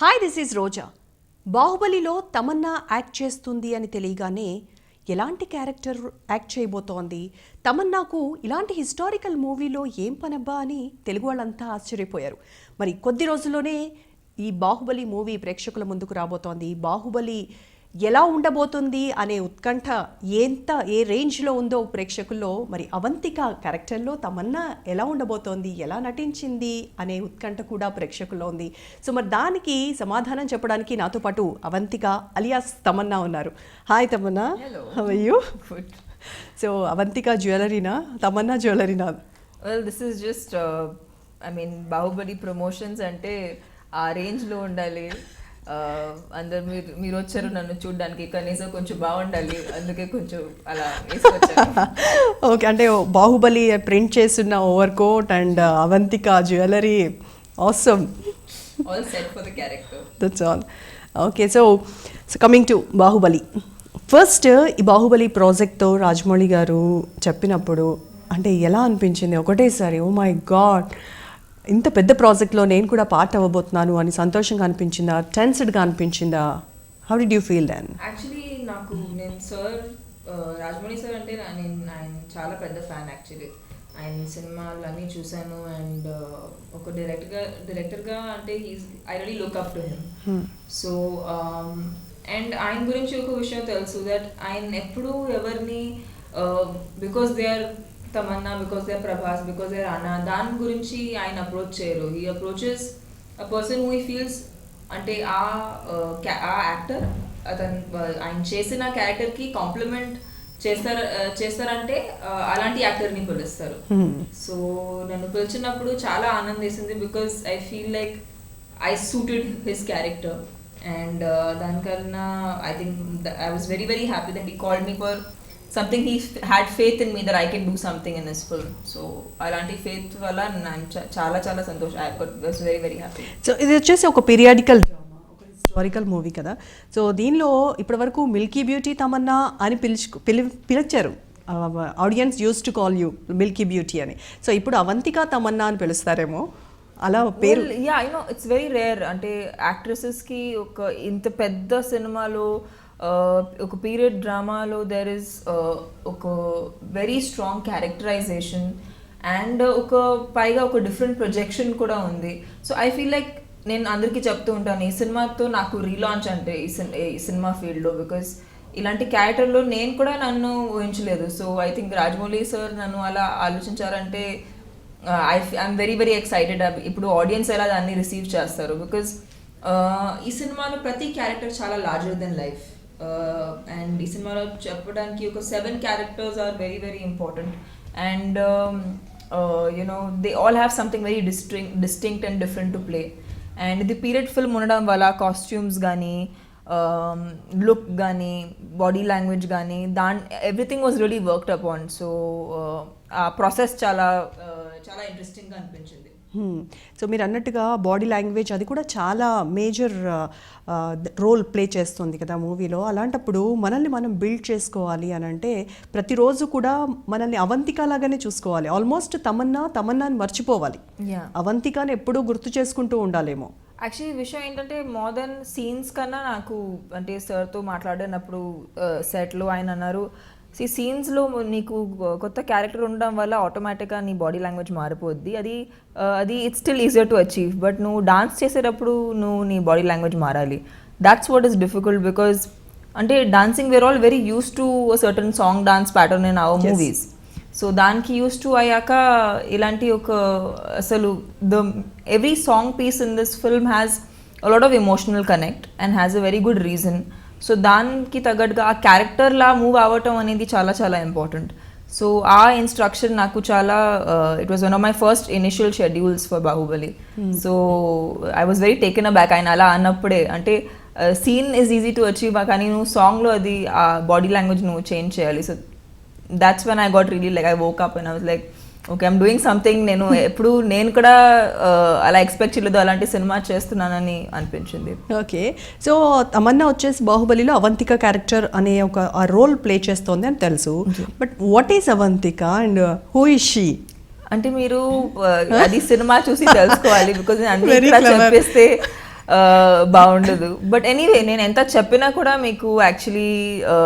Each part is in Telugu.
హాయ్ దిస్ ఈజ్ రోజా. బాహుబలిలో తమన్నా యాక్ట్ చేస్తుంది అని తెలియగానే ఎలాంటి క్యారెక్టర్ యాక్ట్ చేయబోతోంది, తమన్నాకు ఇలాంటి హిస్టారికల్ మూవీలో ఏం పనబ్బా అని తెలుగు వాళ్ళంతా ఆశ్చర్యపోయారు. మరి కొద్ది రోజుల్లోనే ఈ బాహుబలి మూవీ ప్రేక్షకుల ముందుకు రాబోతోంది. బాహుబలి ఎలా ఉండబోతుంది అనే ఉత్కంఠ ఏ రేంజ్లో ఉందో ప్రేక్షకుల్లో, మరి అవంతిక క్యారెక్టర్లో తమన్నా ఎలా ఉండబోతోంది, ఎలా నటించింది అనే ఉత్కంఠ కూడా ప్రేక్షకుల్లో ఉంది. సో మరి దానికి సమాధానం చెప్పడానికి నాతో పాటు అవంతిక అలియాస్ తమన్నా ఉన్నారు. Hi Tamannaah, how are you? Good. So Avantika జ్యువెలరీనా, తమన్నా జ్యువెలరీనా? Well, this is just, Bahubali promotions అంటే ఆ రేంజ్లో ఉండాలి. అందరు మీరు వచ్చారు నన్ను చూడడానికి, కనీసం కొంచెం బాగుండాలి, అందుకే కొంచెం అలా వేసుకొచ్చాను. ఓకే, అంటే బాహుబలి ప్రింట్ చేస్తున్న over coat and Avantika jewellery, awesome. All set for the character. That's all. Okay, so coming to Baahubali. First ఈ బాహుబలి ప్రాజెక్ట్తో రాజమౌళి గారు చెప్పినప్పుడు అంటే ఎలా అనిపించింది? ఒకటేసారి ఓ మై గాడ్, ఇంత పెద్ద ప్రాజెక్ట్లో నేను కూడా పార్ట్ అవ్వబోతున్నాను అని సంతోషంగా అనిపించిందా, టెన్స్డ్గా అనిపించిందా? How did you feel then? Actually నేను రాజమౌళి సార్ అంటే ఆయన చాలా పెద్ద ఫ్యాన్. యాక్చువల్లీ ఆయన సినిమాలు అన్నీ చూశాను అండ్ ఒక డైరెక్టర్గా అంటే I really look up to him. So and ఆయన గురించి ఒక విషయం తెలుసు, దట్ ఆయన ఎప్పుడూ ఎవరిని because they are Tamanna, because they're Prabhas, because they're Rana, దాని గురించి ఆయన అప్రోచ్ చేయరు. He approaches a person who he feels అంటే ఆ యాక్టర్ అతను ఆయన చేసిన క్యారెక్టర్కి కాంప్లిమెంట్ చేస్తారంటే అలాంటి యాక్టర్ని పిలుస్తారు. సో నన్ను పిలిచినప్పుడు చాలా ఆనందం వేసింది, because I feel like I suited his character. And దానికన్నా I think I was very very happy that he called me for something. He had faith in me that I can do something in this film. So alanti faith valla I'm చాలా సంతోష. I was very very happy. So ఇది వచ్చేసి ఒక పీరియాడికల్ డ్రామా, ఒక హిస్టారికల్ మూవీ కదా. సో దీనిలో ఇప్పటివరకు మిల్కీ బ్యూటీ తమన్నా అని పిలిచారు. Audience use to call you Milky beauty అని. సో ఇప్పుడు అవంతిక తమన్నా అని పిలుస్తారేమో, అలా పేరు. Yeah, I know it's very rare. అంటే యాక్ట్రెసెస్కి ఒక ఇంత పెద్ద సినిమాలో ఒక పీరియడ్ డ్రామాలో దెర్ ఇస్ ఒక వెరీ స్ట్రాంగ్ క్యారెక్టరైజేషన్ అండ్ పైగా ఒక డిఫరెంట్ ప్రొజెక్షన్ కూడా ఉంది. సో ఐ ఫీల్ లైక్ నేను అందరికీ చెప్తూ ఉంటాను, ఈ సినిమాతో నాకు రీలాంచ్ అంటే ఈ సినిమా ఫీల్డ్లో, బికాస్ ఇలాంటి క్యారెక్టర్లో నేను కూడా నన్ను ఊహించలేదు. So I think Rajamouli sir నన్ను అలా ఆలోచించారంటే ఐఎమ్ వెరీ వెరీ ఎక్సైటెడ్. ఇప్పుడు ఆడియన్స్ ఎలా దాన్ని రిసీవ్ చేస్తారు, బికాస్ ఈ సినిమాలో ప్రతి క్యారెక్టర్ చాలా లార్జర్ దెన్ లైఫ్. అండ్ ఈ సినిమాలో చెప్పడానికి ఒక 7 characters are very very important. And they all have something very distinct and different to play. And ఇది పీరియడ్ ఫిల్మ్ ఉండడం వల్ల కాస్ట్యూమ్స్ కానీ, లుక్ కానీ, బాడీ లాంగ్వేజ్ కానీ, everything was really worked upon. So ఆ ప్రాసెస్ చాలా చాలా ఇంట్రెస్టింగ్గా అనిపించింది. సో మీరు అన్నట్టుగా బాడీ లాంగ్వేజ్ అది కూడా చాలా మేజర్ రోల్ ప్లే చేస్తుంది కదా మూవీలో. అలాంటప్పుడు మనల్ని మనం బిల్డ్ చేసుకోవాలి అని అంటే ప్రతిరోజు కూడా మనల్ని అవంతిక లాగానే చూసుకోవాలి. ఆల్మోస్ట్ తమన్నాని మర్చిపోవాలి, అవంతికని ఎప్పుడూ గుర్తు చేసుకుంటూ ఉండాలేమో. యాక్చువల్లీ విషయం ఏంటంటే మోడర్న్ సీన్స్ కన్నా నాకు అంటే సార్తో మాట్లాడినప్పుడు సెట్లో ఆయన అన్నారు, సీన్స్లో నీకు కొత్త క్యారెక్టర్ ఉండడం వల్ల ఆటోమేటిక్గా నీ బాడీ లాంగ్వేజ్ మారిపోద్ది. అది it's still easier to achieve, but నువ్వు డాన్స్ చేసేటప్పుడు నువ్వు నీ బాడీ లాంగ్వేజ్ మారాలి. That's what is difficult, because అంటే dancing we're all very used to certain song dance pattern in our movies. So దానికి యూస్ టు అయ్యాక ఇలాంటి ఒక అసలు every song piece in this film has a lot of emotional connect and has a very good reason. So దానికి తగ్గట్టుగా ఆ క్యారెక్టర్లా మూవ్ అవ్వటం అనేది చాలా చాలా ఇంపార్టెంట్. సో ఆ ఇన్స్ట్రక్షన్ నాకు చాలా it was one of my first initial schedules for Baahubali. So I was very taken aback ఆయన అలా అన్నప్పుడే. అంటే scene is easy to achieve, కానీ నువ్వు సాంగ్లో అది ఆ బాడీ లాంగ్వేజ్ నువ్వు చేంజ్ చేయాలి. So that's when I got really like I woke up and I was like, okay, I'm doing something. నేను కూడా అలా ఎక్స్పెక్ట్ చేయలేదు అలాంటి సినిమా చేస్తున్నానని అనిపించింది. ఓకే, సో తమన్నా వచ్చేసి బాహుబలిలో అవంతిక క్యారెక్టర్ అనే ఒక రోల్ ప్లే చేస్తోంది అని తెలుసు, but what is Avantika and who is she? అంటే మీరు అది సినిమా చూసి తెలుసుకోవాలి, బికాజ్ అన్ని చెప్పేస్తే బాగుండదు. బట్ ఎనీవే నేను ఎంత చెప్పినా కూడా మీకు యాక్చువల్లీ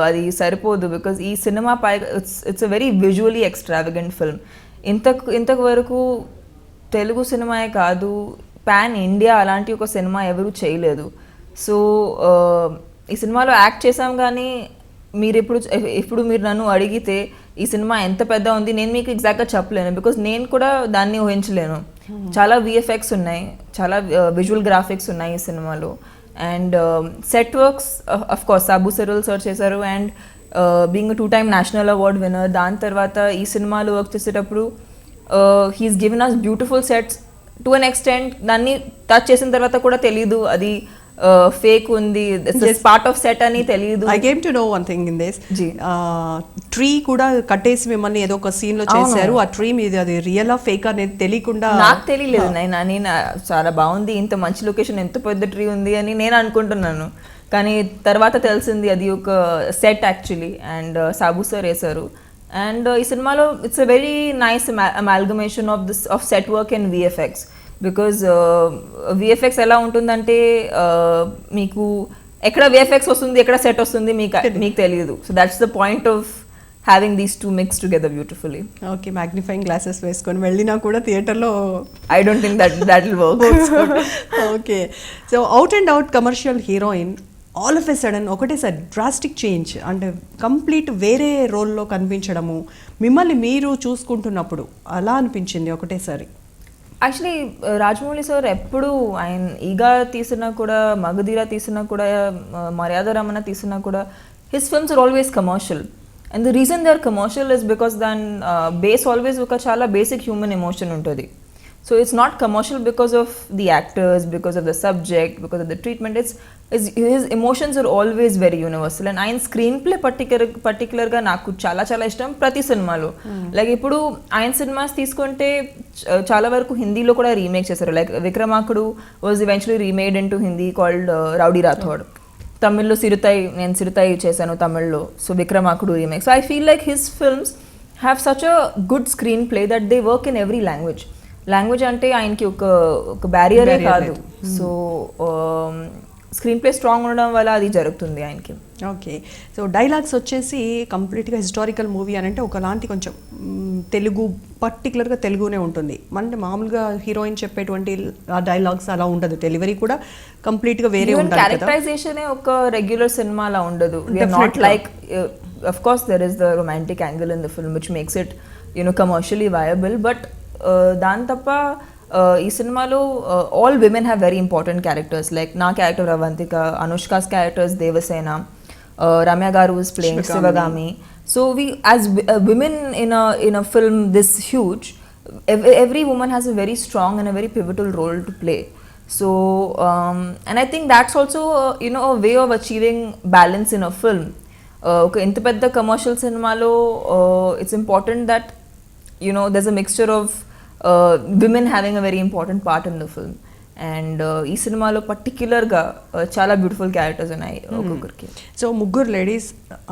అది సరిపోదు, బికాజ్ ఈ సినిమా పై it's a very visually extravagant film. ఇంతకు వరకు తెలుగు సినిమాయే కాదు, పాన్ ఇండియా అలాంటి ఒక సినిమా ఎవరు చేయలేదు. సో ఈ సినిమాలో యాక్ట్ చేసాం, కానీ మీరు ఇప్పుడు మీరు నన్ను అడిగితే ఈ సినిమా ఎంత పెద్ద ఉంది నేను మీకు ఎగ్జాక్ట్గా చెప్పలేను, బికాజ్ నేను కూడా దాన్ని ఊహించలేను. చాలా విఎఫ్ఎక్స్ ఉన్నాయి, చాలా విజువల్ గ్రాఫిక్స్ ఉన్నాయి ఈ సినిమాలో. And set works of course Sabu Cyril sir చేశారు, and being 2-time national award winner. దాని తర్వాత ఈ సినిమాలో వర్క్ చేసేటప్పుడు he's given us beautiful sets to an extent. దాన్ని టచ్ చేసిన తర్వాత కూడా తెలీదు అది ఫేక్ ఉంది, పార్ట్ ఆఫ్ సెట్ అని తెలియదు. I came to know one thing in this, tree కూడా కట్టేసి మిమ్మల్ని ఏదో ఒక సీన్ లో చేశారు. ఆ ట్రీ మీద అది రియల్ ఫేక్ అనేది తెలియకుండా నాకు తెలియలేదు. నేను చాలా బాగుంది, ఇంత మంచి లొకేషన్, ఎంత పెద్ద ట్రీ ఉంది అని నేను అనుకుంటున్నాను. కానీ తర్వాత తెలిసింది అది ఒక set actually, and Sabu sir వేశారు. అండ్ ఈ సినిమాలో it's a very nice amalgamation of set work and VFX. Because VFX ఎలా ఉంటుందంటే మీకు ఎక్కడ విఎఫ్ఎక్స్ వస్తుంది ఎక్కడ సెట్ వస్తుంది మీకు తెలియదు. So that's the point of having these two mix together beautifully. Okay, magnifying glasses వేసుకొని వెళ్ళినా కూడా థియేటర్లో I don't think that will work. Okay, so out and out commercial heroine all of a sudden ఒకటేసారి డ్రాస్టిక్ చేంజ్ అంటే కంప్లీట్ వేరే రోల్లో కనిపించడము, మిమ్మల్ని మీరు చూసుకుంటున్నప్పుడు అలా అనిపించింది ఒకటేసారి? యాక్చువల్లీ రాజమౌళి సార్ ఎప్పుడు ఆయన ఈగా తీసినా కూడా, మగధీర తీసినా కూడా, మర్యాద రమణ తీసినా కూడా, his films are always commercial. And the reason they are commercial is because దాని బేస్ ఆల్వేస్ ఒక చాలా బేసిక్ హ్యూమన్ ఎమోషన్ ఉంటుంది. So it's not commercial because of the actors, because of the subject, because of the treatment. His emotions are always very universal. And ఆయన స్క్రీన్ ప్లే పర్టికులర్గా నాకు చాలా చాలా ఇష్టం ప్రతి సినిమాలో. లైక్ ఇప్పుడు ఆయన సినిమాస్ తీసుకుంటే చాలా వరకు హిందీలో కూడా రీమేక్ చేశారు. Like Vikramarkudu was eventually remade in to Hindi called rowdy Rathod. తమిళ్లో నేను సిరుతాయి చేశాను తమిళ్లో. So Vikramarkudu remake. So I feel like his films have such a good screen play that they work in every language అంటే ఆయనకి ఒక బ్యారియరే కాదు. సో స్క్రీన్ ప్లే స్ట్రాంగ్ ఉండడం వల్ల అది జరుగుతుంది ఆయనకి. ఓకే, సో డైలాగ్స్ వచ్చేసి కంప్లీట్గా హిస్టారికల్ మూవీ అని అంటే ఒకలాంటి కొంచెం తెలుగు పర్టికులర్గా తెలుగునే ఉంటుంది. అంటే మామూలుగా హీరోయిన్ చెప్పేటువంటి ఆ డైలాగ్స్ అలా ఉండదు, డెలివరీ కూడా కంప్లీట్గా వేరే ఉంటుంది. క్యారెక్టరైజేషన్ ఒక రెగ్యులర్ సినిమా అలా ఉండదు. Not like of course there is the romantic angle in the film which makes it commercially viable. But దాని తప్ప ఈ సినిమాలో all women have very important characters. Like నా క్యారెక్టర్ అవంతిక, అనుష్కాస్ క్యారెక్టర్స్ దేవసేన, రమ్య గారు is playing Sivagami. So we as women in a film this huge, every woman has a very strong and a very pivotal role to play. So and I think that's also a way of achieving balance in a film. Okay, ఇంత పెద్ద కమర్షియల్ సినిమాలో it's important that there's a mixture of women having a very important part in the film. And ఈ సినిమాలో పర్టిక్యులర్గా చాలా బ్యూటిఫుల్ క్యారెక్టర్స్ ఉన్నాయి ఒక్కొక్కరికి. సో ముగ్గురు లేడీస్,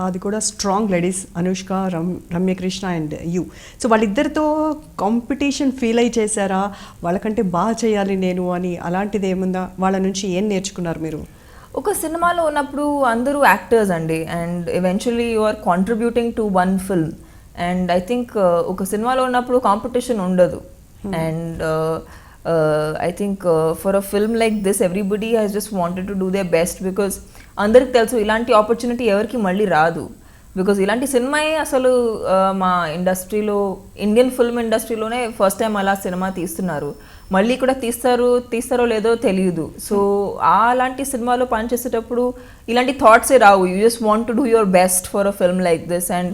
అది కూడా strong ladies, Anushka, Ramya Krishna and you. So వాళ్ళిద్దరితో కాంపిటీషన్ ఫీల్ అయి చేశారా? వాళ్ళకంటే బాగా చేయాలి నేను అని అలాంటిది ఏముందా? వాళ్ళ నుంచి ఏం నేర్చుకున్నారు మీరు? ఒక సినిమాలో ఉన్నప్పుడు అందరూ యాక్టర్స్ అండి, and eventually you are contributing to one film. And I think ఒక సినిమాలో ఉన్నప్పుడు కాంపిటీషన్ ఉండదు. అండ్ I think for a film like this everybody has just wanted to do their best because అందరికి తెలుసు ఇలాంటి ఆపర్చునిటీ ఎవరికి మళ్ళీ రాదు. బికాజ్ ఇలాంటి సినిమా అసలు మా ఇండస్ట్రీలో, ఇండియన్ ఫిల్మ్ ఇండస్ట్రీలోనే ఫస్ట్ టైం అలా సినిమా తీస్తున్నారు. మళ్ళీ కూడా తీస్తారో లేదో తెలియదు. సో అలాంటి సినిమాలో పనిచేసేటప్పుడు ఇలాంటి థాట్సే రావు. You just want to do your best for a film like this. And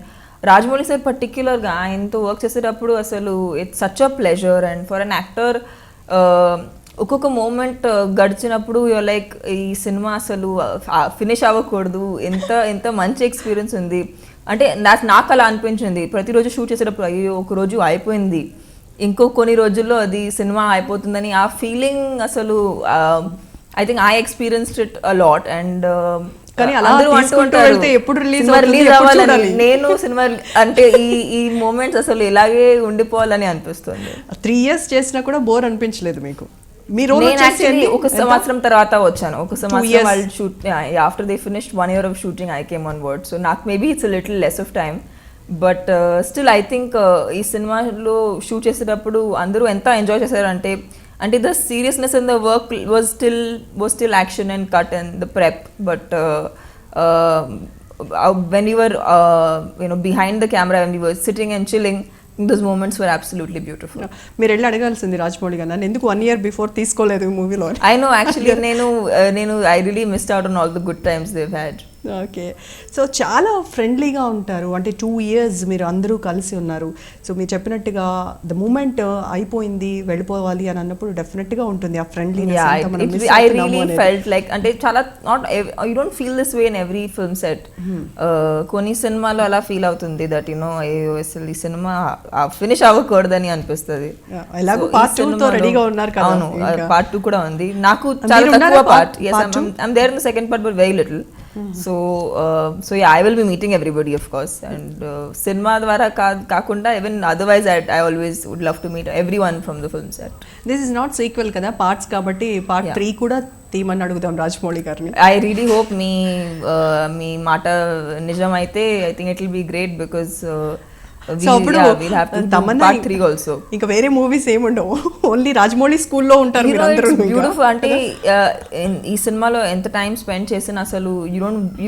Rajamouli sir పర్టిక్యులర్గా ఆయనతో వర్క్ చేసేటప్పుడు అసలు it's such a pleasure. And for an actor ఒక్కొక్క మూమెంట్ గడిచినప్పుడు యూఆర్ లైక్ ఈ సినిమా అసలు ఫినిష్ అవ్వకూడదు, ఎంత మంచి ఎక్స్పీరియన్స్ ఉంది అంటే నాకు అలా అనిపించింది. ప్రతిరోజు షూట్ చేసేటప్పుడు అయ్యో ఒకరోజు అయిపోయింది, ఇంకో కొన్ని రోజుల్లో అది సినిమా అయిపోతుందని ఆ ఫీలింగ్ అసలు I think I experienced it a lot. And నేను సినిమా అంటే ఈ మూమెంట్స్ అసలు ఇలాగే ఉండిపోవాలని అనిపిస్తుంది. 3 years చేసినా కూడా బోర్ అనిపించలేదు మీకు? మీ రోల్ నేను యాక్చువల్లీ ఒక సంవత్సరం తర్వాత వచ్చాను. ఒక సంవత్సరం వాళ్ళు shoot after they finished 1 year of shooting I came on board. So నాకు maybe it's little less of time, but still I think ఈ సినిమాలో షూట్ చేసేటప్పుడు అందరూ ఎంత ఎంజాయ్ చేశారు అంటే the seriousness in the work was still action and cut and the prep, but when we were behind the camera, when we were sitting and chilling, those moments were absolutely beautiful. మీరు వెళ్ళి అడగాల్సింది రాజమౌళి గారు, నన్ను ఎందుకు 1 year బిఫోర్ తీసుకోలేదు మూవీలో. I know, actually నేను I really missed out on all the good times they've had. Okay, so చాలా ఫ్రెండ్లీగా ఉంటారు, అంటే 2 years మీరు అందరూ కలిసి ఉన్నారు. సో మీరు చెప్పినట్టుగా ద మూమెంట్ అయిపోయింది వెళ్ళిపోవాలి అని అన్నప్పుడు డెఫినెట్గా ఉంటుంది ఆ friendliness. I really felt like, అంటే చాలా you don't feel this way in every film set. కొన్ని సినిమాలో అలా ఫీల్ అవుతుంది దట్ అసలు ఈ సినిమా ఫినిష్ అవ్వకూడదని అనిపిస్తుంది. ఎలాగో పార్ట్ 2 తో రెడీగా ఉన్నారు కదా. అవును, పార్ట్ 2 కూడా ఉంది. నాకు చాలా తక్కువ part. yes, I'm there in the second part but very little. So yeah, I will be meeting everybody of course, and cinema dwara kaakunda even otherwise I always would love to meet everyone from the film set. This is not sequel kada, parts kabatti part 3 kuda తీమని అడుగుదాం రాజమౌళి గారిని. I really hope మీ మాట నిజం అయితే I think it will be great because we'll have to do part 3 also. ఇంకా వేరే మూవీస్ ఏముండవు, ఓన్లీ రాజమౌళి స్కూల్లో ఉంటారు మీరందరూ. బ్యూటిఫుల్, అంటే ఈ సినిమాలో ఎంత టైం స్పెండ్ చేసినా అసలు you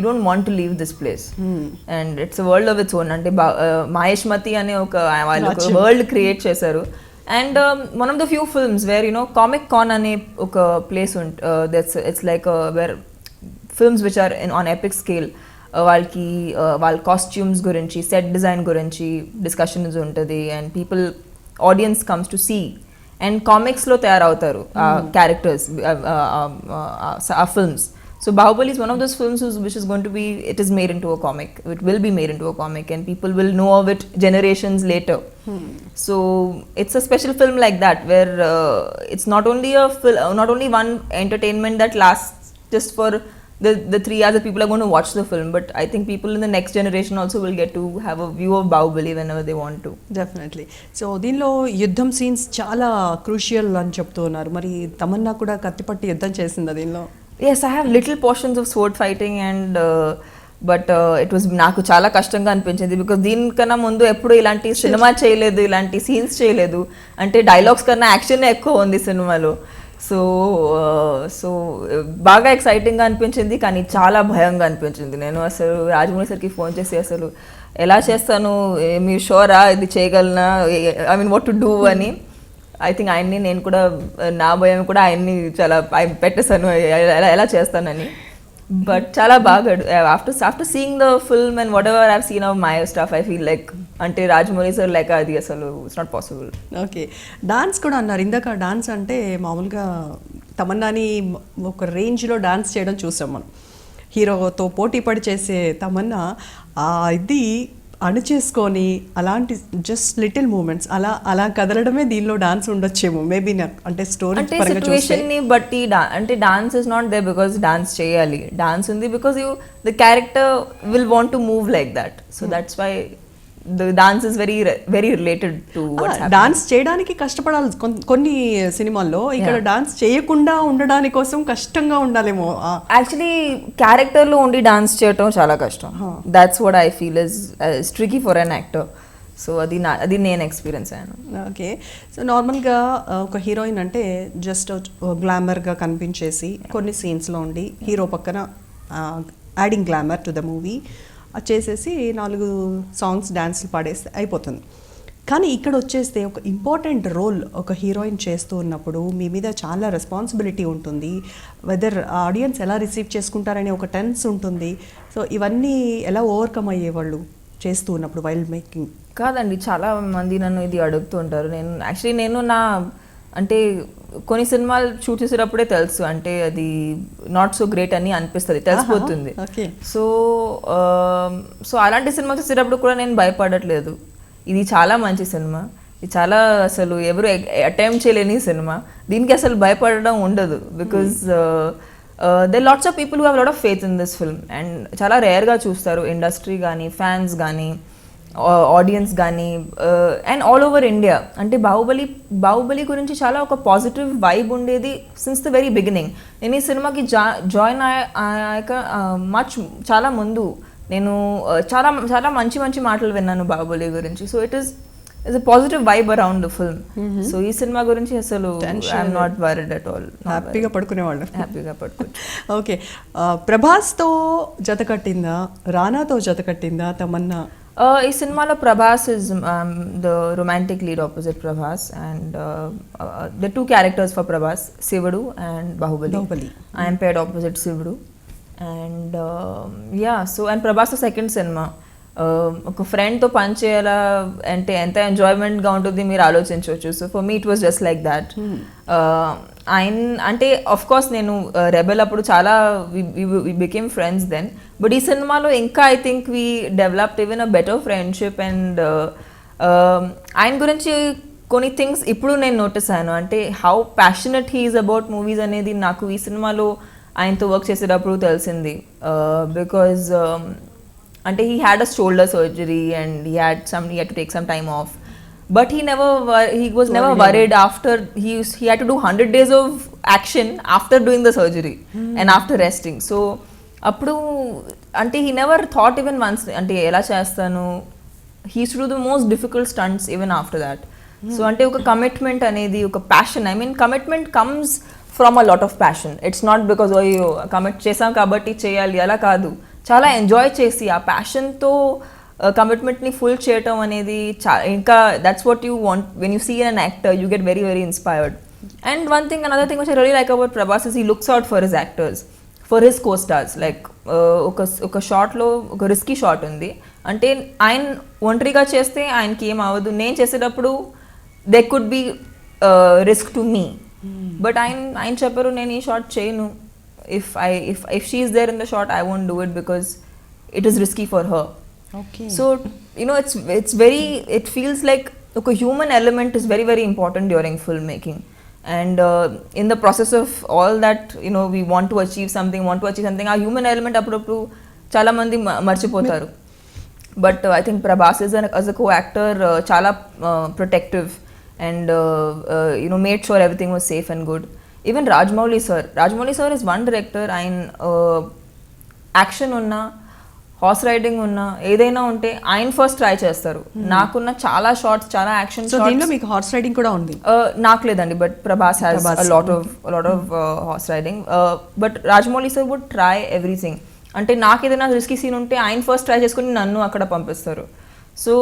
don't want to leave this place, and it's world of its own. అంటే మహేష్మతి అనే వాళ్ళు ఒక వరల్డ్ క్రియేట్ చేశారు. And one of the few films where comic con అనే ఒక place it's like where films which are on epic scale, వాళ్ళకి వాళ్ళ కాస్ట్యూమ్స్ గురించి, సెట్ డిజైన్ గురించి డిస్కషన్స్ ఉంటుంది, and people audience comes to see, and కామిక్స్లో తయారవుతారు క్యారెక్టర్స్ ఆ films. So Bahubali is one of those films which is going to be, it is made into a comic, it will be made into a comic, and people will know of it generations later. So it's a special film like that where it's not only one entertainment that lasts just for the 3 years that people are going to watch the film, but I think people in the next generation also will get to have a view of Bahubali whenever they want to. Definitely. So దీనిలో యుద్ధం సీన్స్ చాలా క్రూషియల్ అని చెప్తున్నారు. మరి తమన్నా కూడా కత్తిపట్టి యుద్ధం చేసిందా దీనిలో? Yes, I have little portions of sword fighting and but it was నాకు చాలా కష్టంగా అనిపించింది బికాజ్ దీనికన్నా ముందు ఎప్పుడు ఇలాంటి సినిమా చేయలేదు, ఇలాంటి సీన్స్ చేయలేదు. అంటే డైలాగ్స్ కన్నా యాక్షన్ ఎక్కువ ఉంది సినిమాలో. సో బాగా ఎక్సైటింగ్గా అనిపించింది, కానీ చాలా భయంగా అనిపించింది. నేను అసలు రాజమౌళి సార్కి ఫోన్ చేసి అసలు ఎలా చేస్తాను, మీరు షోరా ఇది చేయగలనా, I mean what to do అని. ఐ థింక్ నేను కూడా నా భయం కూడా ఆయన్ని చాలా పెట్టేశాను ఎలా చేస్తానని. బట్ చాలా బాగా after seeing the film and what ever I've seen of my stuff I feel like అంటే రాజమౌళి సార్ లైక్ అది అసలు it's not possible. Okay, dance కూడా అన్నారు ఇందాక. డాన్స్ అంటే మామూలుగా తమన్నాని ఒక రేంజ్లో డాన్స్ చేయడం చూసాం మనం, హీరోతో పోటీ పడి చేసే తమన్నా ఇది అణుచేసుకొని అలాంటి జస్ట్ లిటిల్ మూమెంట్స్ అలా కదలడమే దీనిలో డాన్స్ ఉండొచ్చేమో మేబీ. అంటే స్టోరీ పరంగా సిచ్యువేషన్ని బట్టి అంటే dance is not they because dance చేయాలి, డాన్స్ ఉంది because the character will want to move like that. So that's why the dance is very related to what's happening. Dance చేయడానికి కష్టపడాలి కొన్ని సినిమాల్లో, ఇక్కడ డాన్స్ చేయకుండా ఉండడానికి కోసం కష్టంగా ఉండాలేమో. యాక్చువల్లీ క్యారెక్టర్లో ఉండి డాన్స్ చేయటం చాలా కష్టం. That's what I feel is tricky for an actor. So అది నేను ఎక్స్పీరియన్స్ అయ్యాను. ఓకే, సో నార్మల్గా ఒక హీరోయిన్ అంటే జస్ట్ గ్లామర్గా కనిపించేసి కొన్ని సీన్స్లో ఉండి హీరో పక్కన adding glamour to the movie చేసేసి 4 సాంగ్స్ డాన్స్లు పాడేస్తే అయిపోతుంది. కానీ ఇక్కడ వచ్చేస్తే ఒక ఇంపార్టెంట్ రోల్ ఒక హీరోయిన్ చేస్తూ ఉన్నప్పుడు మీ మీద చాలా రెస్పాన్సిబిలిటీ ఉంటుంది. వెదర్ ఆడియన్స్ ఎలా రిసీవ్ చేసుకుంటారనే ఒక టెన్స్ ఉంటుంది. సో ఇవన్నీ ఎలా ఓవర్కమ్ అయ్యేవాళ్ళు చేస్తూ ఉన్నప్పుడు వైల్డ్ మేకింగ్? కాదండి, చాలా మంది నన్ను ఇది అడుగుతూ ఉంటారు. నేను నా అంటే కొన్ని సినిమాలు షూట్ చేసేటప్పుడే తెలుసు, అంటే అది నాట్ సో గ్రేట్ అని అనిపిస్తుంది, తెలిసిపోతుంది. సో అలాంటి సినిమా చూసేటప్పుడు కూడా నేను భయపడట్లేదు. ఇది చాలా మంచి సినిమా, ఇది చాలా అసలు ఎవరు అటెంప్ట్ చేయలేని సినిమా, దీనికి అసలు భయపడడం ఉండదు. Because they lots of people who have lot of faith in this film, and చాలా రేర్గా చూస్తారు ఇండస్ట్రీ కానీ ఫ్యాన్స్ కానీ. ఆడియన్స్ కానీ అండ్ ఆల్ ఓవర్ ఇండియా. అంటే బాహుబలి గురించి చాలా ఒక పాజిటివ్ వైబ్ ఉండేది సిన్స్ ద వెరీ బిగినింగ్. నేను ఈ సినిమాకి జాయిన్ అయ్యాక చాలా ముందు నేను చాలా చాలా మంచి మంచి మాటలు విన్నాను బాహుబలి గురించి. So it is a positive vibe around the film. So ఈ సినిమా గురించి అసలు I'm not worried at all. హ్యాపీగా పడుకునేవాళ్ళు. హ్యాపీగా పడుకో. ఓకే, ప్రభాస్తో జత కట్టిందా, రానాతో జత కట్టిందా తమన్నా? ఈ సినిమాలో Prabhas is the romantic lead opposite Prabhas, and the two characters for Prabhas, Shivudu and Baahubali. I'm paired opposite Shivudu. And so and Prabhas second సినిమా. ఒక ఫ్రెండ్తో పని చేయాలా అంటే ఎంత ఎంజాయ్మెంట్గా ఉంటుంది మీరు ఆలోచించవచ్చు. So for me it was just like that. ఆయన అంటే ఆఫ్ కోర్స్ నేను రెబెల్ అప్పుడు చాలా we became friends then, but ఈ సినిమాలో ఇంకా I think we developed even a better friendship. And ఆయన గురించి కొన్ని థింగ్స్ ఇప్పుడు నేను నోటీస్ అయ్యాను. అంటే how passionate he is about movies అనేది నాకు ఈ సినిమాలో ఆయనతో వర్క్ చేసేటప్పుడు తెలిసింది. బికాజ్ అంటే he had a shoulder surgery and he had to take some time off, but he was never worried after he had to do 100 days of action after doing the surgery and after resting. So appudu ante he never thought even once ante ela chestanu. He used to do the most difficult stunts even after that. So ante oka commitment anedi oka passion, I mean commitment comes from a lot of passion. It's not because commit chesam kabatti cheyali ala kaadu, చాలా ఎంజాయ్ చేసి ఆ ప్యాషన్తో కమిట్మెంట్ని ఫుల్ చేయటం అనేది ఇంకా that's what you want when you see an actor, you get very very inspired. And one thing another thing which I really like about Prabhas is he looks out for his actors, for his co stars. Like ఒక షాట్లో ఒక రిస్కీ షాట్ ఉంది అంటే ఆయన ఒంటరిగా చేస్తే ఆయనకి ఏం అవ్వదు, నేను చేసేటప్పుడు they could be risk to me, but ఆయన చెప్పారు నేను ఈ షాట్ చేయను. If she is there in the shot, I won't do it because it is risky for her. Okay. So it feels like a human element is very very important during filmmaking, and in the process of all that we want to achieve something, our human element appudu chala mandi marchipotaru. But I think Prabhas as a co-actor chala protective and made sure everything was safe and good. Even Rajampouli sir is one director. ఆయన యాక్షన్ ఉన్నా హార్స్ రైడింగ్ ఉన్నా ఏదైనా ఉంటే ఆయన ఫస్ట్ ట్రై చేస్తారు. నాకున్న చాలా షార్ట్స్, చాలా యాక్షన్ షాట్స్. మీకు హార్స్ రైడింగ్ కూడా ఉంది? నాకు లేదండి, but Prabhas has a lot of horse riding. But Rajamouli sir would try everything. అంటే నాకు ఏదైనా రిస్కీ సీన్ ఉంటే ఆయన ఫస్ట్ ట్రై చేసుకుని నన్ను అక్కడ పంపిస్తారు. So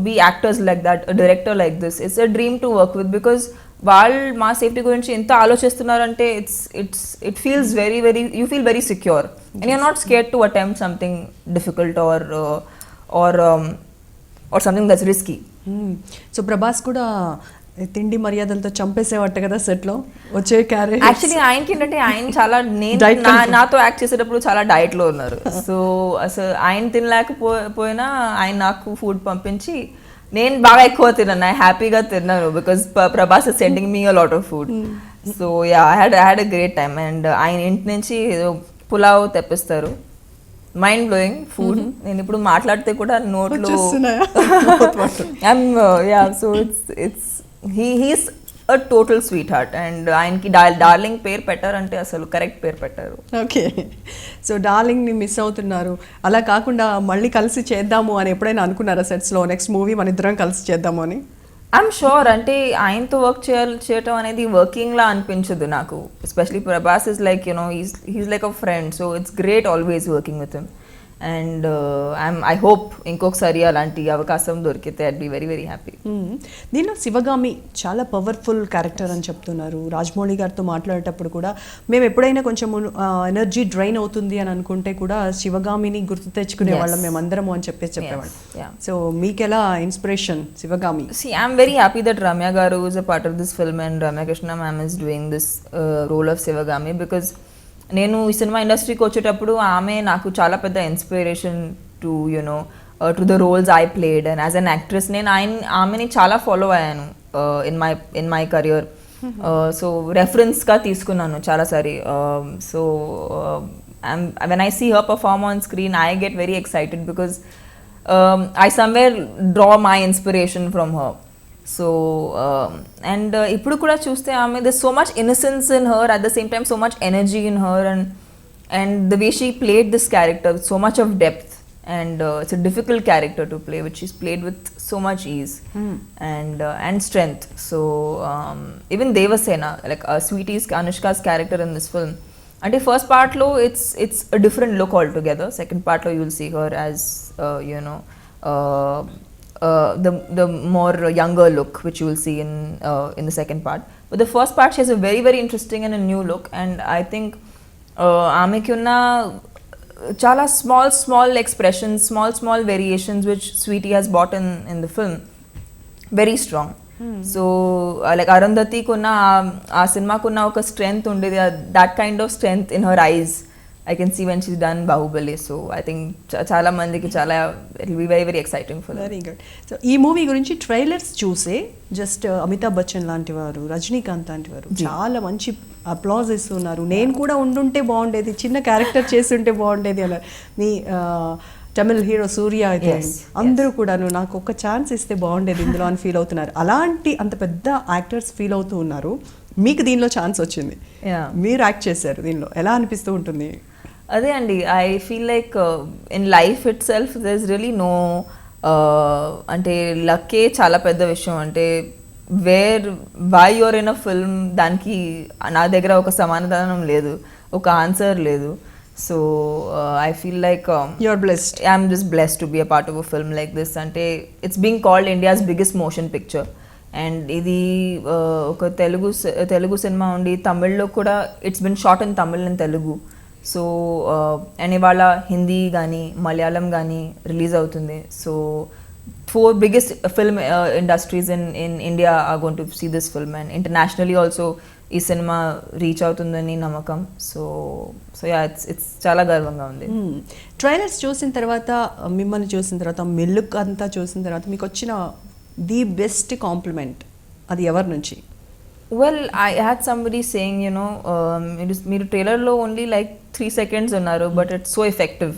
be actors like that, director like this, it's a dream to work with. Because వాళ్ళు మా సేఫ్టీ గురించి ఎంత ఆలోచిస్తున్నారంటే it feels very very, you feel very secure and you're not scared to attempt something difficult or something that's risky. So Prabhas కూడా తిండి మర్యాదలతో చంపేసేవాట కదా సెట్లో వచ్చే క్యారెక్టర్. యాక్చువల్లీ ఆయనకి ఏంటంటే ఆయన చాలా నాతో యాక్ట్ చేసేటప్పుడు చాలా డైట్లో ఉన్నారు. సో అసలు ఆయన తినలేకపోయినా ఆయన నాకు ఫుడ్ పంపించి నేను బాగా ఎక్కువ తిన్నాను, హ్యాపీగా తిన్నాను because Prabhas is sending me a lot of food. So yeah I had a great time. And ఆయన ఇంటి నుంచి పులావ్ తెప్పిస్తారు, మైండ్ బ్లోయింగ్ ఫుడ్. నేను ఇప్పుడు మాట్లాడితే కూడా నోట్లో so it's he's a total sweet heart. And ఆయనకి డార్లింగ్ పేరు పెట్టారంటే అసలు కరెక్ట్ పేరు పెట్టారు. ఓకే, సో డార్లింగ్ని మిస్ అవుతున్నారు. అలా కాకుండా మళ్ళీ కలిసి చేద్దాము అని ఎప్పుడైనా అనుకున్నారా సెట్స్లో, నెక్స్ట్ మూవీ మన ఇద్దరం కలిసి చేద్దాము అని? I'm sure. అంటే ఆయనతో వర్క్ చేయటం అనేది వర్కింగ్లా అనిపించదు నాకు. Especially Prabhas is like he's like a friend. So it's great always working with him. And I hope ఇంకొకసారి అలాంటి అవకాశం దొరికితే I'd be very very happy. దీనిలో శివగామి చాలా పవర్ఫుల్ క్యారెక్టర్ అని చెప్తున్నారు. రాజమౌళి గారితో మాట్లాడేటప్పుడు కూడా మేము ఎప్పుడైనా కొంచెం ఎనర్జీ డ్రైన్ అవుతుంది అని అనుకుంటే కూడా శివగామిని గుర్తు తెచ్చుకునే వాళ్ళం మేమందరము అని చెప్పేవాళ్ళం. సో మీకు ఎలా inspiration Sivagami? See, I'm very happy that Ramya garu is a part of this film and Ramya Krishna ma'am is doing this role of Sivagami, because నేను ఈ సినిమా ఇండస్ట్రీకి వచ్చేటప్పుడు ఆమె నాకు చాలా పెద్ద inspiration to to the roles I played. And as an actress నేను ఆమెని చాలా ఫాలో అయ్యాను ఇన్ మై కెరియర్. సో రెఫరెన్స్గా తీసుకున్నాను చాలాసారి. So when I see her perform on screen I get very excited because I somewhere draw my inspiration from her. So and ఇప్పుడు కూడా చూస్తే ఆమె there's so much innocence in her, at the same time so much energy in her, and the way she played this character with so much of depth, and it's a difficult character to play, which she's played with so much ease and strength. So even Devasena, like Sweetie's, Anushka's character in this film, and the first part lo it's a different look altogether. Second part lo you'll see her as the more younger look, which you will see in the second part. But the first part, she has a very very interesting and a new look, and I think ఆమెకి ఉన్న చాలా small expressions, small variations which Sweetie has brought in the film, very strong. So like Arundhati కున్న ఆ సినిమాకున్న ఒక స్ట్రెంగ్త్ ఉండేది, that kind of strength in her eyes I can see when she's done Bahubali. So I think చాలా మందికి చాలా it will be very very exciting for them. Very good. So ఈ మూవీ గురించి ట్రైలర్స్ చూసే జస్ట్ అమితాబ్ బచ్చన్ లాంటి వారు, రజనీకాంత్ లాంటి వారు చాలా మంచి అప్లాజ్ ఇస్తున్నారు. నేను కూడా ఉండుంటే బాగుండేది, చిన్న క్యారెక్టర్ చేస్తుంటే బాగుండేది అన్నారు. మీ తమిళ్ హీరో సూర్య అయితే అందరూ కూడాను నాకు ఒక ఛాన్స్ ఇస్తే బాగుండేది ఇందులో అని ఫీల్ అవుతున్నారు. అలాంటి అంత పెద్ద యాక్టర్స్ ఫీల్ అవుతూ ఉన్నారు. మీకు దీనిలో ఛాన్స్ వచ్చింది, మీరు యాక్ట్ చేశారు, దీనిలో ఎలా అనిపిస్తూ ఉంటుంది? అదే అండి, I feel like in life itself there is really no అంటే లక్కే చాలా పెద్ద విషయం. అంటే why your in a film, దానికి నా దగ్గర ఒక సమాధానం లేదు, ఒక ఆన్సర్ లేదు. So I feel like you're blessed, I'm just blessed to be a part of a film like this. అంటే it's being called India's biggest motion picture, and ఇది ఒక తెలుగు సినిమా ఉండి తమిళ్లో కూడా it's been shot in Tamil and Telugu. So and ఇవాళ హిందీ కానీ మలయాళం కానీ రిలీజ్ అవుతుంది. So 4 biggest film industries in India are going to see this film, and internationally also ఈ సినిమా రీచ్ అవుతుందని నమ్మకం. సో యా ఇట్స్ చాలా గర్వంగా ఉంది. ట్రైలర్స్ చూసిన తర్వాత, మిమ్మల్ని చూసిన తర్వాత, మెల్లుక్ అంతా చూసిన తర్వాత మీకు వచ్చిన ది బెస్ట్ కాంప్లిమెంట్ అది ఎవరి నుంచి? Well I had somebody saying మీరు ట్రైలర్లో ఓన్లీ like 3 seconds ఉన్నారు, but it's so effective.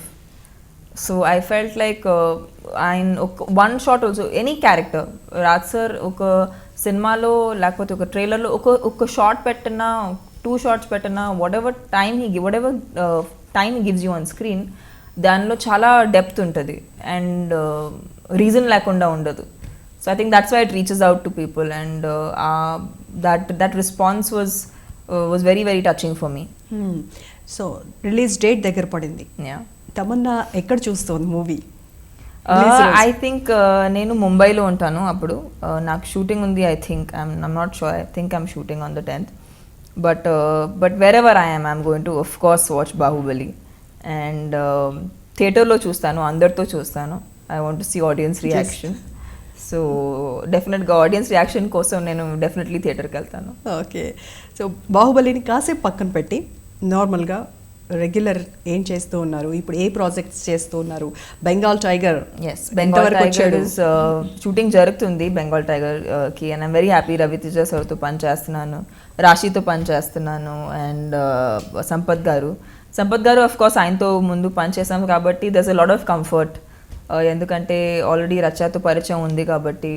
So I felt like ఆయన one shot also, any character, Raj sir ఒక సినిమాలో లేకపోతే ఒక ట్రైలర్లో ఒక షాట్ పెట్టినా, 2 shots పెట్టినా, whatever time he gives you on screen, దానిలో చాలా డెప్త్ ఉంటుంది అండ్ రీజన్ లేకుండా ఉండదు. So I think that's why it reaches out to people, and that response was very very touching for me. So release date దగ్గర పడింది. తమన్నా ఎక్కడ చూస్తోంది మూవీ? ఐ థింక్ నేను ముంబైలో ఉంటాను అప్పుడు, నాకు షూటింగ్ ఉంది. I think I'm not sure, I think I'm shooting on the 10th, but wherever I'm going to of course watch Baahubali, and థియేటర్లో చూస్తాను, అందరితో చూస్తాను. I want to see audience reaction. So డెఫినెట్గా ఆడియన్స్ రియాక్షన్ కోసం నేను డెఫినెట్లీ థియేటర్కి వెళ్తాను. ఓకే. సో బాహుబలిని కాసేపు పక్కన పెట్టి నార్మల్గా రెగ్యులర్ ఏం చేస్తూ ఉన్నారు, ఇప్పుడు ఏ ప్రాజెక్ట్స్ చేస్తూ ఉన్నారు? బెంగాల్ టైగర్, ఎస్, బెంగాల్ టైగర్ షూటింగ్ జరుగుతుంది బెంగాల్ టైగర్కి, and I'm very happy. Ravi Teja సార్తో పని చేస్తున్నాను, రాశితో పని చేస్తున్నాను, అండ్ సంపత్ గారు ఆఫ్ కోర్స్ ఆయనతో ముందు పని చేసాం కాబట్టి దర్స్ అ లాట్ ఆఫ్ కంఫర్ట్. ఎందుకంటే ఆల్రెడీ రచయితో పరిచయం ఉంది కాబట్టి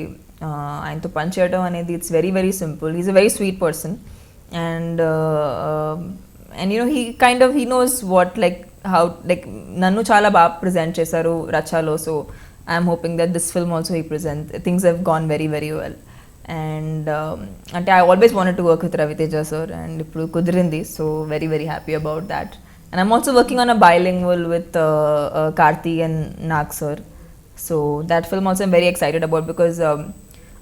ఆయనతో పనిచేయడం అనేది it's very very simple. He's a very sweet person, and he knows what, like how, like నన్ను చాలా బాగా ప్రెజెంట్ చేశారు రచాలో. So I'm hoping that this film also he present, things have gone very very well. And అంటే I always wanted to work with Ravi Teja sir, and ఇప్పుడు కుదిరింది. So very very happy about that. And I'm also working on a bilingual with Karthi and Nag sir. So that film also I'm very excited about, because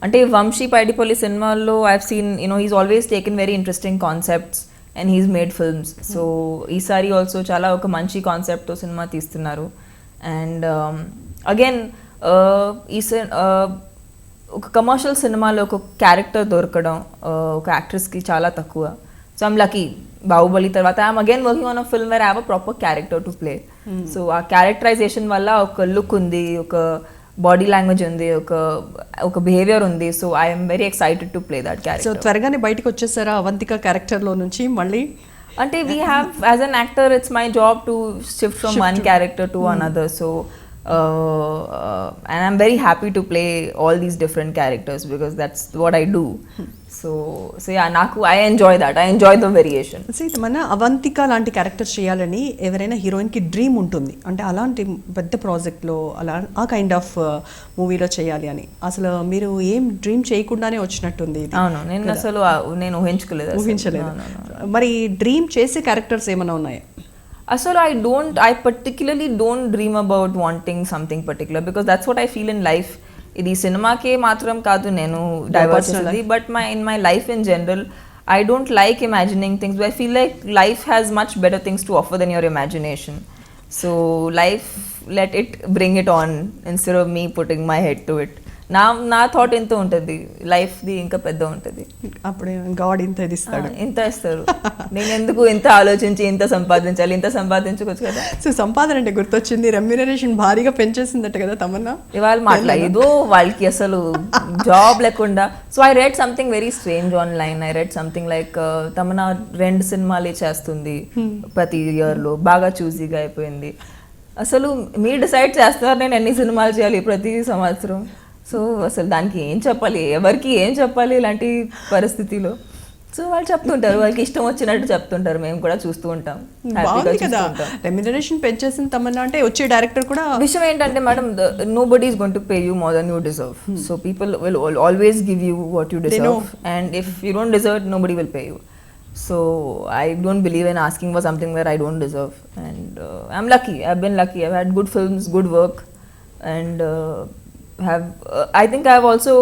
ante Vamshi Paidipalli cinemalo I've seen, he's always taken very interesting concepts and he's made films. So Isari also chala oka manchi concept to cinema teestunnaru. And again oka commercial cinema lo oka character dorkadam oka actress ki chala takuva. So I'm lucky. Bahubali tarvata I'm again working on a film where I have a proper character to play. So our characterization valla oka look undi, oka body language undi, oka behavior undi. So I am very excited to play that character. So త్వరగానే బయటికి వచ్చేసారా అవంతిక క్యారెక్టర్ లో నుంచి మళ్ళీ? Ante we have, as an actor it's my job to shift from one character to another. So and I'm very happy to play all these different characters because that's what I do. So yeah, I enjoy that. I enjoy the variation. మన అవంతిక లాంటి క్యారెక్టర్స్ చేయాలని ఎవరైనా హీరోయిన్కి డ్రీమ్ ఉంటుంది, అంటే అలాంటి పెద్ద ప్రాజెక్ట్లో అలా ఆ కైండ్ ఆఫ్ మూవీలో చేయాలి అని. అసలు మీరు ఏం డ్రీమ్ చేయకుండానే వచ్చినట్టుంది ఇది. అవును, నేను ఊహించలేదు. మరి డ్రీమ్ చేసే క్యారెక్టర్స్ ఏమైనా ఉన్నాయా? అసలు I particularly don't dream about wanting something particular because that's what I feel in life. ఇది సినిమాకే మాత్రం కాదు నేను డైవర్స్ ఉంది, but in my life in general I don't like imagining things, but I feel like life has much better things to offer than your imagination. So life, let it bring it on instead of me putting my head to it. నా థాట్ ఎంత ఉంటుంది, లైఫ్ది ఇంకా పెద్ద ఉంటుంది. అప్పుడే గాడ్ ఇంత ఇస్తారు. నేను ఎందుకు ఇంత ఆలోచించి ఇంత సంపాదించాలి, ఇంత సంపాదించుకోవచ్చు కదా. సో సంపాదన అంటే గుర్తొచ్చింది, రెమ్యూనరేషన్ భారీగా పెంచేసిందట కదా తమన్నా. ఇవాళ మాట్లాడేదో వాళ్ళకి అసలు జాబ్ లేకుండా. So I read something very strange online. I read something like Tamannaah 2 సినిమాలే చేస్తుంది ప్రతి ఇయర్లో, బాగా చూజీగా అయిపోయింది. అసలు మీరు డిసైడ్ చేస్తున్నారు నేను ఎన్ని సినిమాలు చేయాలి ప్రతి సంవత్సరం. సో అసలు దానికి ఏం చెప్పాలి, ఎవరికి ఏం చెప్పాలి ఇలాంటి పరిస్థితిలో. సో వాళ్ళు చెప్తుంటారు, వాళ్ళకి ఇష్టం వచ్చినట్టు చెప్తుంటారు, మేము కూడా చూస్తూ ఉంటాం. రెమ్యూనరేషన్ పెంచేసిన తమన్నా అంటే వచ్చే డైరెక్టర్ కూడా. విషయం ఏంటంటే madam, nobody is going to pay you more than you deserve. So people will always give you what you deserve, and if you don't deserve, nobody will pay you. So I don't believe in asking for something that I don't deserve, and I'm lucky. I've been lucky. I've had good films, good work, and I think I've also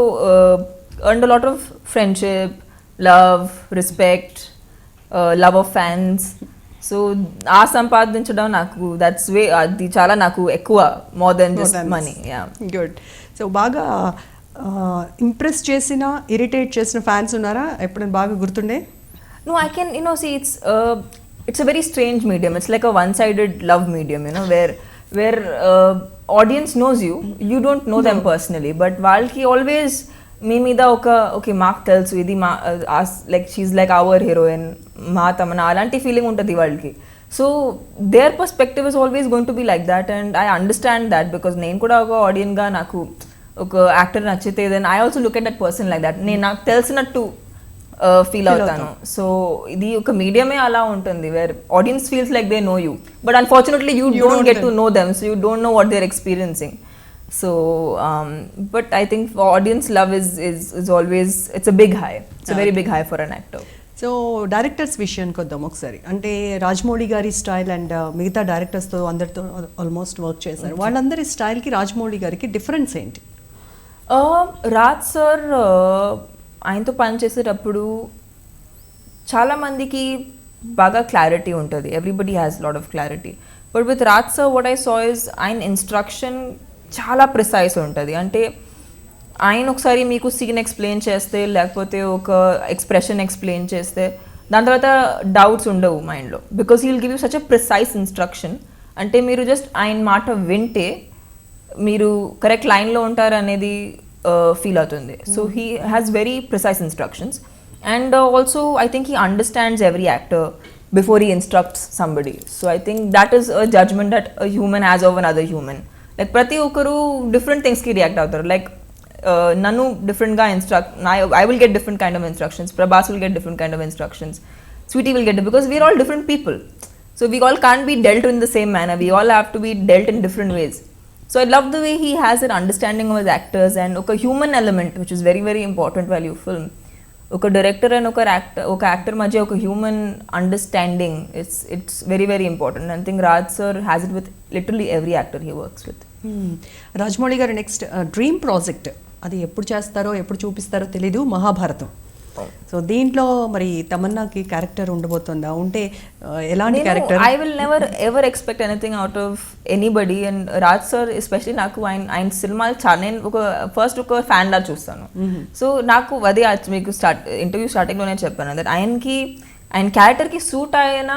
earned a lot of friendship, love, respect, love of fans. So ఆ సంపాదించడం నాకు that's way అది చాలా నాకు ఎక్కువ, more than just money. Yeah, good. So బాగా ఇంప్రెస్ చేసిన, ఇరిటేట్ చేసిన ఫ్యాన్స్ ఉన్నారా ఎప్పుడైనా బాగా గుర్తుండే? No, I can, see, it's a very strange medium. It's like a one-sided love medium, where audience knows you don't know them personally, but వాళ్ళకి always మీ మీద okay మాకు తెలుసు ఇది మా like she's like our heroine, మా తమన్నా అలాంటి ఫీలింగ్ ఉంటుంది వాళ్ళకి. So their perspective is always going to be like that, and I understand that because నేను కూడా ఒక ఆడియన్గా నాకు ఒక యాక్టర్ నచ్చితే then I also look at that person like that. నేను నాకు తెలిసినట్టు ఫీల్ అవుతాను. సో ఇది ఒక మీడియమే అలా ఉంటుంది, where audience feels like they know you, but unfortunately you don't get to know them, so you don't know what they are experiencing. So but I think audience love is always, it's a big high, it's a very big high for an actor. So directors విషయానికి వద్దాం ఒకసారి. అంటే రాజమౌళి గారి స్టైల్ అండ్ మిగతా డైరెక్టర్స్తో అందరితో ఆల్మోస్ట్ వర్క్ చేశారు, వాళ్ళందరి స్టైల్కి రాజమౌళి గారికి డిఫరెన్స్ ఏంటి? రాజ్ సార్ ఆయనతో పనిచేసేటప్పుడు చాలామందికి బాగా క్లారిటీ ఉంటుంది, everybody has lot of clarity. But with Raj sir what I saw is ఆయన ఇన్స్ట్రక్షన్ చాలా ప్రిసైజ్ ఉంటుంది. అంటే ఆయన ఒకసారి మీకు సీన్ ఎక్స్ప్లెయిన్ చేస్తే, లేకపోతే ఒక ఎక్స్ప్రెషన్ ఎక్స్ప్లెయిన్ చేస్తే దాని తర్వాత డౌట్స్ ఉండవు మైండ్లో, because he will give you such a precise instruction. అంటే మీరు జస్ట్ ఆయన మాట వింటే మీరు కరెక్ట్ లైన్లో ఉంటారు అనేది ఫీల్ అవుతుంది. So he has very precise instructions, and also I think he understands every actor before he instructs somebody. So I think that is a judgement that a human has over an other human. Like ప్రతి ఒక్కరు డిఫరెంట్ థింగ్స్కి రియాక్ట్ అవుతారు. లైక్ నన్ను డిఫరెంట్గా I will get different kind of instructions, Prabhas will get different kind of instructions, Sweetie will get it, because we're all different people. So we all can't be dealt in the same manner, we all have to be dealt in different ways. So I love the way he has an understanding of his actors and oka human element, which is very very important while you film. Oka director and oka actor madhya oka human understanding, it's very very important. And I think Raj sir has it with literally every actor he works with. Rajamouli గారి నెక్స్ట్ డ్రీమ్ ప్రాజెక్ట్ అది ఎప్పుడు చేస్తారో ఎప్పుడు చూపిస్తారో తెలీదు, మహాభారతం. సో దీంట్లో మరి తమన్నాకి క్యారెక్టర్ ఉండబోతుందా, ఉంటే ఎలాంటి character? I will never ever expect anything out of anybody. And Raj sir especially నాకు ఆయన సినిమాలు చాలా, నేను ఫస్ట్ ఒక ఫ్యాన్ లా చూస్తాను. సో నాకు అదే మీకు ఇంటర్వ్యూ స్టార్టింగ్లోనే చెప్పాను దట్ ఆయన క్యారెక్టర్కి సూట్ అయిన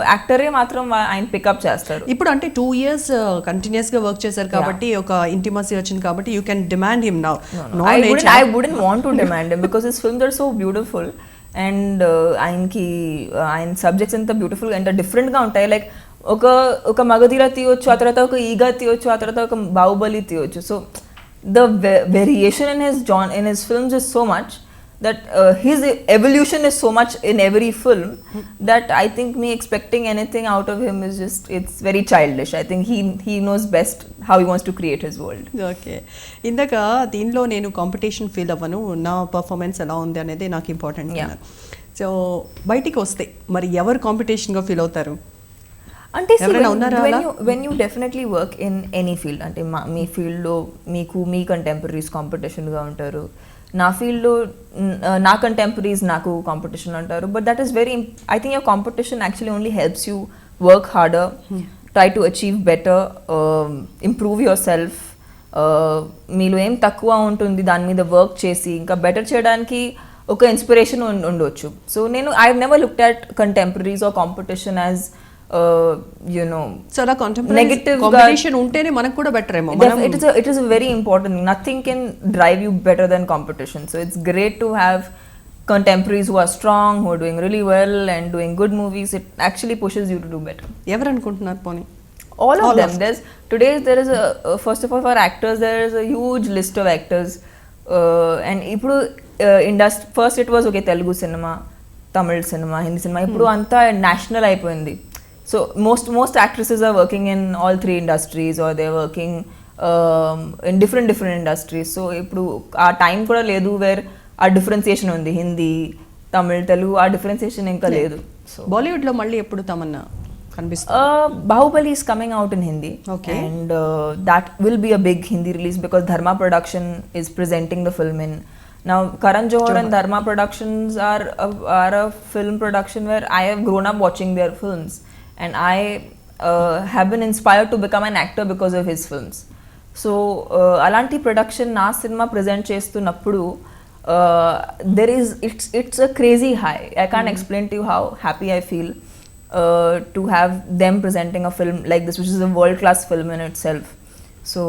యాక్టరే మాత్రం ఆయన పికప్ చేస్తారు. ఇప్పుడు అంటే 2 years కంటిన్యూస్ గా వర్క్ చేశారు కాబట్టి ఒక ఇంటిమసీ వచ్చింది కాబట్టి you can demand him now. I wouldn't want to demand him because his films are so beautiful and ఆయన సబ్జెక్ట్స్ ఎంత బ్యూటిఫుల్ ఎంత డిఫరెంట్గా ఉంటాయి. లైక్ ఒక మగధీర తీయొచ్చు, ఆ తర్వాత ఒక ఈగా తీయొచ్చు, ఆ తర్వాత ఒక బాహుబలి తీయొచ్చు. So the variation in his films is so much that his evolution is so much in every film that I think me expecting anything out of him is just, it's very childish. I think he knows best how he wants to create his world. Okay, ఇందాక దీనిలో నేను కాంపిటీషన్ ఫీల్ అవ్వను, నా పర్ఫార్మెన్స్ ఎలా ఉంది అనేది నాకు ఇంపార్టెంట్. సో బయటికి వస్తే మరి ఎవరు కాంపిటీషన్గా ఫీల్ అవుతారు? అంటే when you definitely work in any field, అంటే మీ ఫీల్డ్లో మీ కంటెంపరీస్ కాంపిటీషన్గా ఉంటారు, నా ఫీల్డ్లో నా కంటెంపరీస్ నాకు కాంపిటీషన్ అంటారు. But that is very, I think your competition actually only helps you work harder, try to achieve better, improve your self. మీలో ఏం తక్కువ ఉంటుంది దాని మీద వర్క్ చేసి ఇంకా బెటర్ చేయడానికి ఒక ఇన్స్పిరేషన్ ఉండొచ్చు. సో నేను I never looked at contemporaries or competition as so అలా నెగటివ్ కాంపిటీషన్ ఉంటేనే మనకు కూడా బెటర్ ఏమో. It is a very important thing. Nothing can drive you better than competition. So it's great to have contemporaries who are strong, who are doing really well and doing good movies. It actually pushes you to do better. ఎవరు అనుకుంటున్నారు పోనీ? All of them. There is first of all, for actors there is a huge list of actors, and ఇప్పుడు first it was okay Telugu cinema, Tamil cinema, Hindi cinema. ఇప్పుడు అంతా నేషనల్ అయిపోయింది. So most actresses are working in all three industries, or they're working in different industries. So ఇప్పుడు ఆ టైం కూడా లేదు వేర్ ఆ డిఫరెన్సియేషన్ ఉంది, హిందీ తమిళ్ తెలుగు ఆ డిఫరెన్సియేషన్ ఇంకా లేదు. సో బాలీవుడ్లో మళ్ళీ ఎప్పుడు తమన్నా కనిపిస్తుంది? Bahubali is coming out in Hindi, and that will be a big Hindi release because Dharma Production is presenting the film in. Now Karan Johar and Dharma Productions are a film production where I have grown up watching their films. And I have been inspired to become an actor because of his films. So alanti production na cinema present chestunnappudu it's a crazy high. I can't explain to you how happy I feel to have them presenting a film like this, which is a world class film in itself. So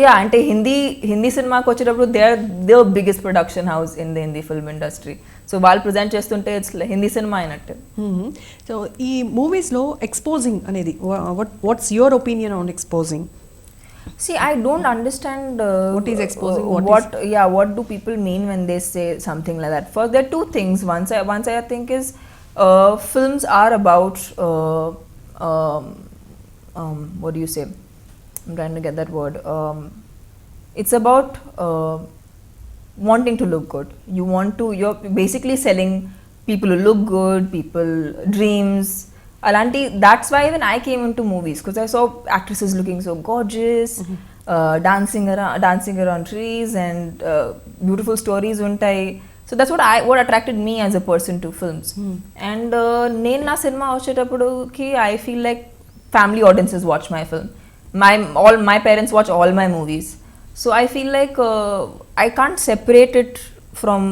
yeah, ante Hindi cinema ku vachetappudu they are the biggest production house in the Hindi film industry. So వాళ్ళు ప్రజెంట్ చేస్తుంటే ఇట్స్ హిందీ సినిమా అయినట్టు. సో ఈ మూవీస్లో ఎక్స్పోజింగ్ అనేది what's your opinion on exposing? See, I don't understand what is exposing, what do people mean when they say something like that. First, there are two things. Once I think is films are about what do you say? I'm trying to get that word. It's about wanting to look good. You're basically selling people who look good, people dreams. Alanti, that's why even I came into movies, because I saw actresses looking so gorgeous, dancing around trees, and beautiful stories untai. So that's what attracted me as a person to films. And nenu na cinema vachetappudu ki I feel like family audiences watch my film. My parents watch all my movies. So I feel like I can't separate it from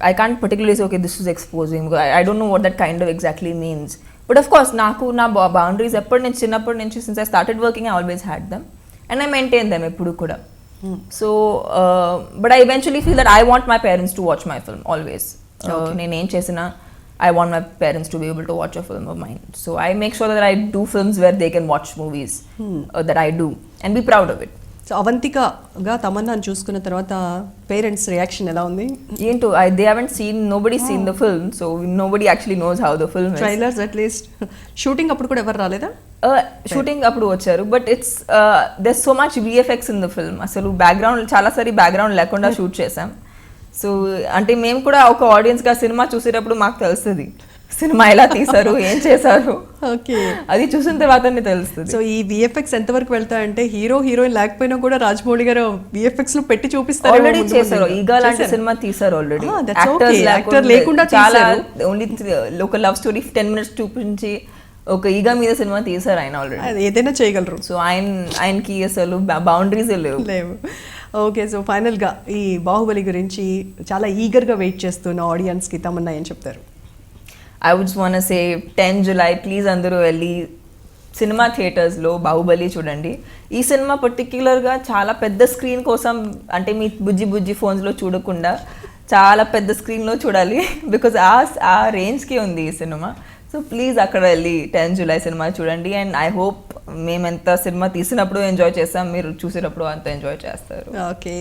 I can't particularly say okay this is exposing. I don't know what that kind of exactly means. But of course naku na boundaries chinnappudu nunchi since I started working I always had them and I maintain them eppudu kuda. So but I eventually feel that I want my parents to watch my film always. Nenu em chesina I want my parents to be able to watch a film of mine. So I make sure that I do films where they can watch movies that I do and be proud of it. సో అవంతికగా తమన్నాను చూసుకున్న తర్వాత పేరెంట్స్ రియాక్షన్ ఎలా ఉంది? ఏంటో they haven't seen, nobody's seen the film, so nobody actually knows how the film is. Trailers at least. Shooting అప్పుడు కూడా ఎవరు రాలేదా? షూటింగ్ అప్పుడు వచ్చారు, but it's there's so much VFX in the film. అసలు బ్యాక్గ్రౌండ్ చాలాసారి బ్యాక్గ్రౌండ్ లేకుండా షూట్ చేసాం. సో అంటే మేము కూడా ఒక ఆడియన్స్గా సినిమా చూసేటప్పుడు మాకు తెలుస్తుంది సినిమా ఎలా తీసారు ఏం చేశారు, ఓకే అది చూసిన తర్వాతనే తెలుస్తుంది. సో ఈ విఎఫ్ఎక్స్ ఎంతవరకు వెళ్తాయంటే హీరో హీరోయిన్ లేకపోయినా కూడా రాజమౌళి గారు విఎఫ్ఎక్స్ లో పెట్టి చూపిస్తారు. ఆల్రెడీ చేశారు, ఈగా లాంటి సినిమా తీసారు ఆల్రెడీ. యాక్టర్ లేకుండా చాలా ఓన్లీ ఒక లవ్ స్టోరీ 10 minutes చూపించి ఒక ఈగా మీద సినిమా తీసారు ఆయన ఆల్రెడీ. ఏదైనా చేయగలరు. సో ఆయనకి అసలు బౌండరీస్ లేవు. ఓకే, సో ఫైనల్గా ఈ బాహుబలి గురించి చాలా ఈగర్గా వెయిట్ చేస్తున్న ఆడియన్స్కి తమన్నా ఏం చెప్తారు? I would just want to say 10 July please అందరూ వెళ్ళి సినిమా థియేటర్స్లో బాహుబలి చూడండి. ఈ సినిమా పర్టిక్యులర్గా చాలా పెద్ద స్క్రీన్ కోసం, అంటే మీ బుజ్జి ఫోన్స్లో చూడకుండా చాలా పెద్ద స్క్రీన్లో చూడాలి, బికాజ్ ఆ రేంజ్కి ఉంది ఈ సినిమా. సో సో ప్లీజ్ అక్కడ వెళ్ళి 10 జూలై సినిమా చూడండి. అండ్ ఐ హోప్ మేము ఎంత సినిమా తీసినప్పుడు ఎంజాయ్ చేస్తాం, మీరు చూసినప్పుడు అంత ఎంజాయ్ చేస్తారు. Okay,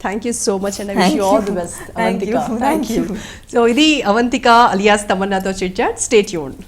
thank you so much and I wish you all the best. Thank you. Thank you. So ఇది అవంతిక అలియాస్ తమన్నాతో చిట్ చాట్. Stay tuned.